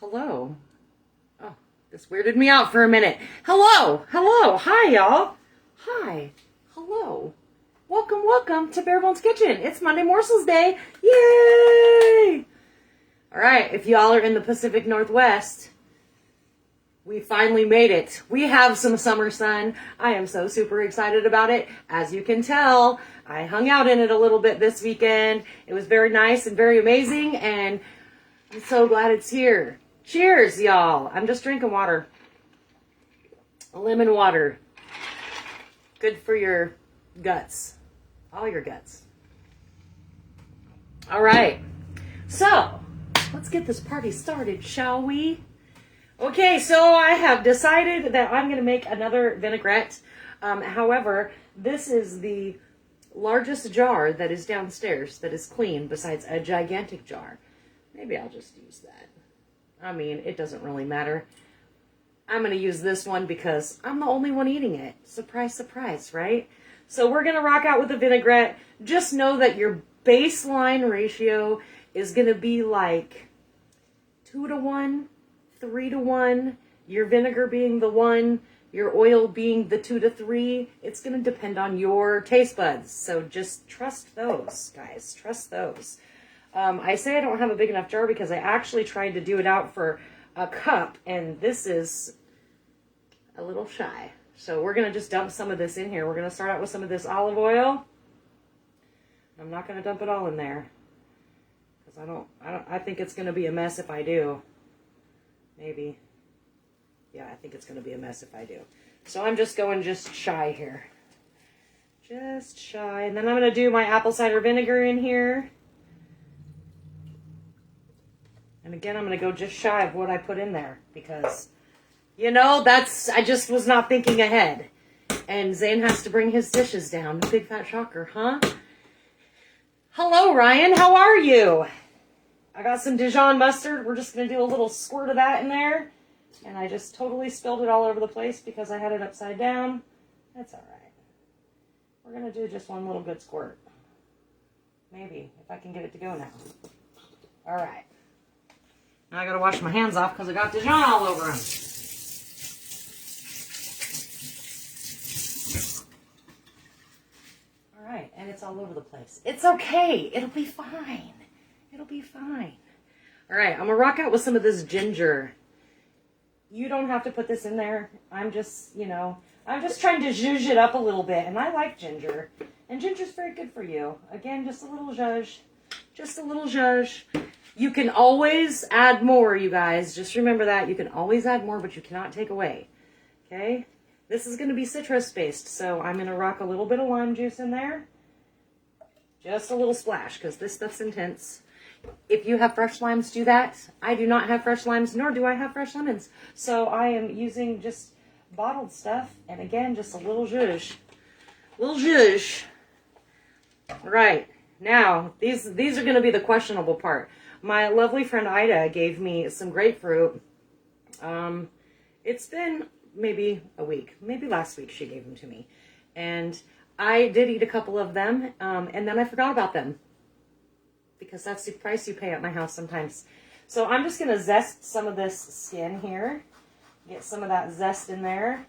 Hello. Oh, this weirded me out for a minute. Hello. Hello. Hi, y'all. Hi. Hello. Welcome to Bare Bones Kitchen. It's Monday Morsels Day. Yay! All right, if y'all are in the Pacific Northwest, we finally made it. We have some summer sun. I am so super excited about it. As you can tell, I hung out in it a little bit this weekend. It was very nice and very amazing, and I'm so glad it's here. Cheers, y'all. I'm just drinking water. Lemon water. Good for your guts. All your guts. All right. So, let's get this party started, shall we? Okay, so I have decided that I'm going to make another vinaigrette. However, this is the largest jar that is downstairs that is clean besides a gigantic jar. Maybe I'll just use that. I mean, it doesn't really matter. I'm going to use this one because I'm the only one eating it. Surprise, surprise, right? So we're going to rock out with the vinaigrette. Just know that your baseline ratio is going to be like 2-to-1, 3-to-1, your vinegar being the 1, your oil being the 2-to-3. It's going to depend on your taste buds. So just trust those, guys. Trust those. I say I don't have a big enough jar because I actually tried to do it out for a cup, and this is a little shy. So we're going to just dump some of this in here. We're going to start out with some of this olive oil. I'm not going to dump it all in there because I think it's going to be a mess if I do. Maybe. Yeah, I think it's going to be a mess if I do. So I'm just going just shy here. Just shy. And then I'm going to do my apple cider vinegar in here. And again, I'm going to go just shy of what I put in there because, you know, I just was not thinking ahead. And Zane has to bring his dishes down. Big fat shocker, huh? Hello, Ryan. How are you? I got some Dijon mustard. We're just going to do a little squirt of that in there. And I just totally spilled it all over the place because I had it upside down. That's all right. We're going to do just one little good squirt. Maybe, if I can get it to go now. All right. Now I got to wash my hands off because I got Dijon all over them. All right, and it's all over the place. It's okay. It'll be fine. It'll be fine. All right, I'm going to rock out with some of this ginger. You don't have to put this in there. I'm just, I'm just trying to zhuzh it up a little bit. And I like ginger. And ginger's very good for you. Again, just a little zhuzh. Just a little zhuzh. You can always add more, you guys. Just remember that. You can always add more, but you cannot take away. Okay? This is going to be citrus-based, so I'm going to rock a little bit of lime juice in there. Just a little splash, because this stuff's intense. If you have fresh limes, do that. I do not have fresh limes, nor do I have fresh lemons. So I am using just bottled stuff. And again, just a little zhuzh. Little zhuzh. Right. Now, these are going to be the questionable part. My lovely friend Ida gave me some grapefruit. It's been maybe a week. Maybe last week she gave them to me. And I did eat a couple of them, and then I forgot about them. Because that's the price you pay at my house sometimes. So I'm just going to zest some of this skin here. Get some of that zest in there.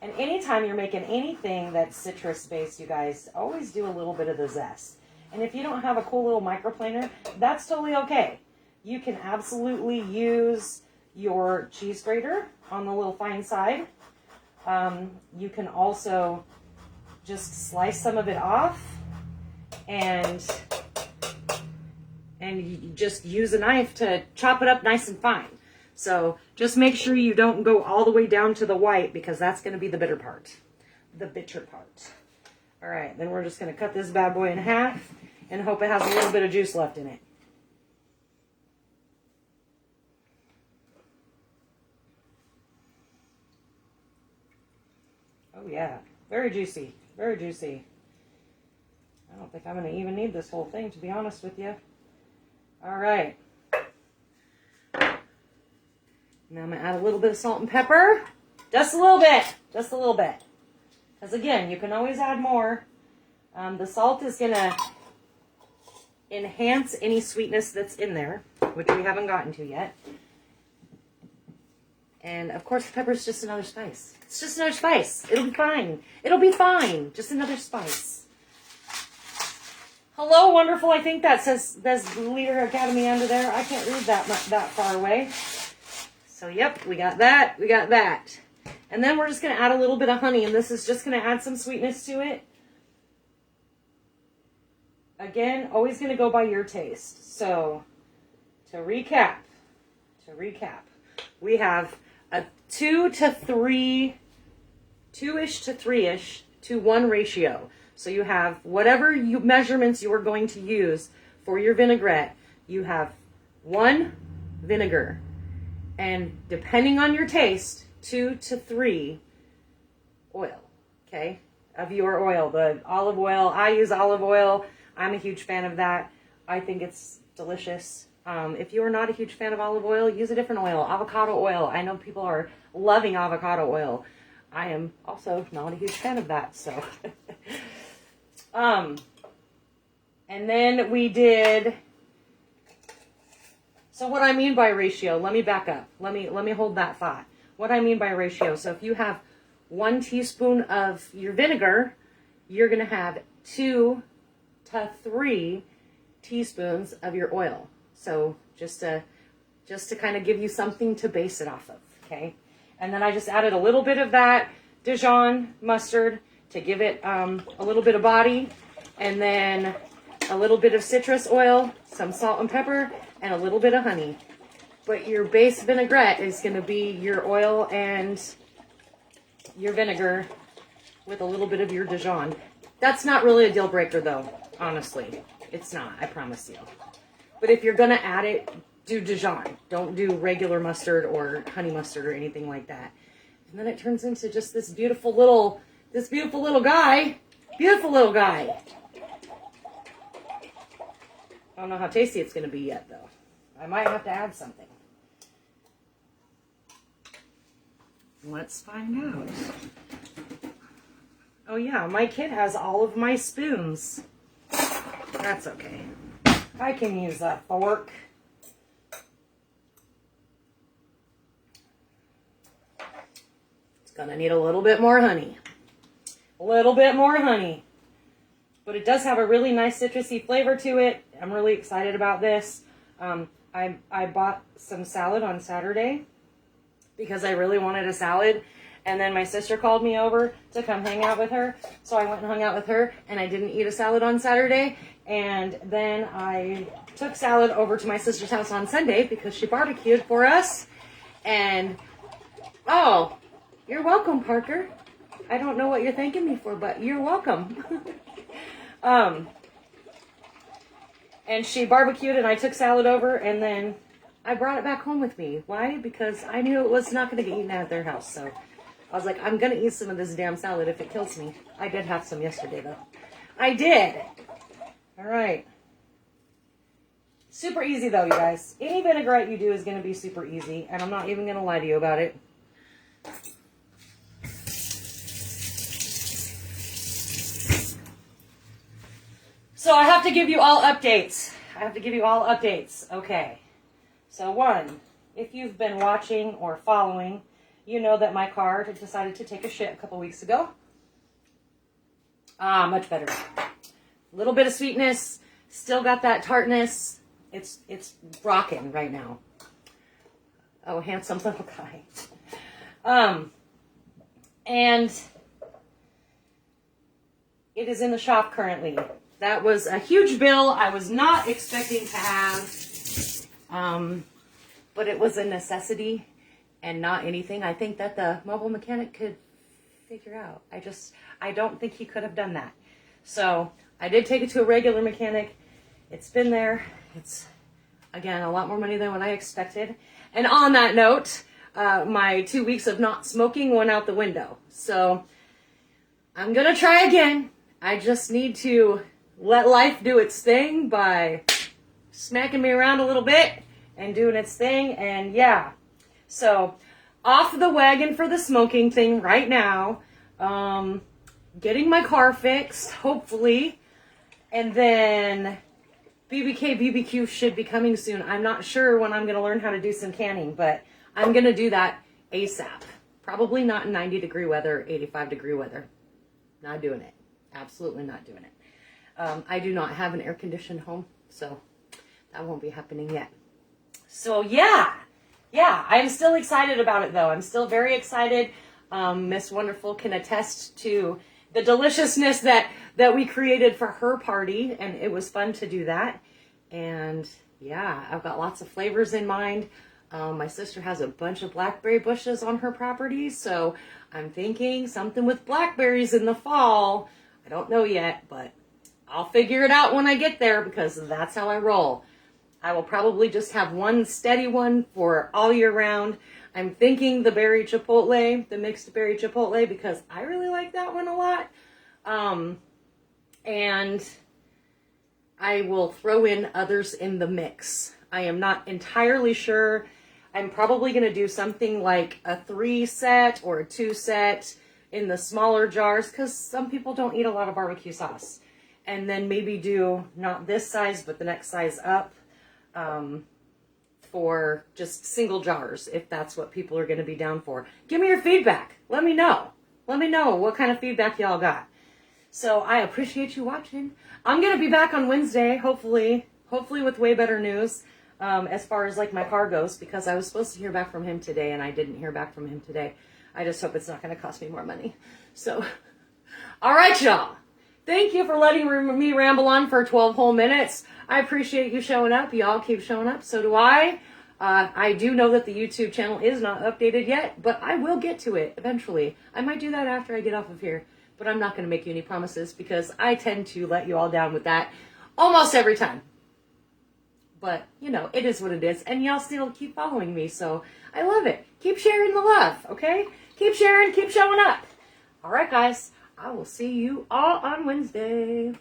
And anytime you're making anything that's citrus-based, you guys, always do a little bit of the zest. And if you don't have a cool little microplaner, that's totally okay. You can absolutely use your cheese grater on the little fine side. You can also just slice some of it off and you just use a knife to chop it up nice and fine. So just make sure you don't go all the way down to the white because that's going to be the bitter part. The bitter part. All right, then we're just going to cut this bad boy in half and hope it has a little bit of juice left in it. Oh yeah, very juicy, very juicy. I don't think I'm going to even need this whole thing, to be honest with you. All right. Now I'm going to add a little bit of salt and pepper. Just a little bit. Just a little bit. Because again, you can always add more. The salt is going to enhance any sweetness that's in there, which we haven't gotten to yet. And of course, the pepper is just another spice. It's just another spice. It'll be fine. It'll be fine. Just another spice. Hello, wonderful. I think that says Leader Academy under there. I can't read that far away. So, yep, we got that. We got that. And then we're just going to add a little bit of honey, and this is just going to add some sweetness to it. Again, always going to go by your taste. So, to recap, we have a 2-ish to 3-ish to 1 ratio. So you have whatever measurements you are going to use for your vinaigrette. You have 1 vinegar, and depending on your taste, 2 to 3 oil, okay, of your oil. The olive oil, I use olive oil. I'm a huge fan of that. I think it's delicious. If you are not a huge fan of olive oil, use a different oil. Avocado oil. I know people are loving avocado oil. I am also not a huge fan of that, so. And then we did, so what I mean by ratio, let me back up. Let me hold that thought. What I mean by ratio, so if you have 1 teaspoon of your vinegar, you're going to have 2 to 3 teaspoons of your oil. So just to kind of give you something to base it off of, okay? And then I just added a little bit of that Dijon mustard to give it a little bit of body, and then a little bit of citrus oil, some salt and pepper, and a little bit of honey. But your base vinaigrette is going to be your oil and your vinegar with a little bit of your Dijon. That's not really a deal breaker though, honestly. It's not, I promise you. But if you're going to add it, do Dijon. Don't do regular mustard or honey mustard or anything like that. And then it turns into just this beautiful little guy. Beautiful little guy. I don't know how tasty it's going to be yet, though. I might have to add something. Let's find out. Oh, yeah, my kid has all of my spoons. That's okay. I can use a fork. It's going to need a little bit more honey. A little bit more honey. But it does have a really nice citrusy flavor to it. I'm really excited about this. I bought some salad on Saturday because I really wanted a salad. And then my sister called me over to come hang out with her. So I went and hung out with her, and I didn't eat a salad on Saturday. And then I took salad over to my sister's house on Sunday because she barbecued for us. And, oh, you're welcome, Parker. I don't know what you're thanking me for, but you're welcome. And she barbecued, and I took salad over, and then I brought it back home with me. Why? Because I knew it was not going to get eaten at their house. So I was like, I'm going to eat some of this damn salad if it kills me. I did have some yesterday, though. I did. All right. Super easy, though, you guys. Any vinaigrette you do is going to be super easy, and I'm not even going to lie to you about it. So I have to give you all updates. Okay. So 1, if you've been watching or following, you know that my car had decided to take a shit a couple weeks ago. Much better. A little bit of sweetness. Still got that tartness. It's rocking right now. Oh, handsome little guy. And it is in the shop currently. That was a huge bill I was not expecting to have, but it was a necessity and not anything I think that the mobile mechanic could figure out. I don't think he could have done that. So I did take it to a regular mechanic. It's been there. It's, again, a lot more money than what I expected. And on that note, my 2 weeks of not smoking went out the window. So I'm going to try again. I just need to let life do its thing by smacking me around a little bit and doing its thing. And yeah, so off the wagon for the smoking thing right now. Getting my car fixed, hopefully. And then BBQ should be coming soon. I'm not sure when I'm going to learn how to do some canning, but I'm going to do that ASAP. Probably not in 90-degree weather, 85-degree weather. Not doing it. Absolutely not doing it. I do not have an air-conditioned home, so that won't be happening yet. So yeah, I'm still excited about it though. I'm still very excited. Miss Wonderful can attest to the deliciousness that we created for her party, and it was fun to do that. And yeah, I've got lots of flavors in mind. My sister has a bunch of blackberry bushes on her property, so I'm thinking something with blackberries in the fall. I don't know yet, but I'll figure it out when I get there because that's how I roll. I will probably just have one steady one for all year round. I'm thinking the berry chipotle, the mixed berry chipotle, because I really like that one a lot. And I will throw in others in the mix. I am not entirely sure. I'm probably going to do something like a 3-set or a 2-set in the smaller jars because some people don't eat a lot of barbecue sauce. And then maybe do not this size, but the next size up for just single jars, if that's what people are going to be down for. Give me your feedback. Let me know. Let me know what kind of feedback y'all got. So I appreciate you watching. I'm going to be back on Wednesday, hopefully with way better news as far as like my car goes, because I was supposed to hear back from him today and I didn't hear back from him today. I just hope it's not going to cost me more money. So, all right, y'all. Thank you for letting me ramble on for 12 whole minutes. I appreciate you showing up. Y'all keep showing up. So do I. I do know that the YouTube channel is not updated yet, but I will get to it eventually. I might do that after I get off of here, but I'm not going to make you any promises because I tend to let you all down with that almost every time. But, you know, it is what it is, and y'all still keep following me, so I love it. Keep sharing the love, okay? Keep sharing, keep showing up. All right, guys. I will see you all on Wednesday.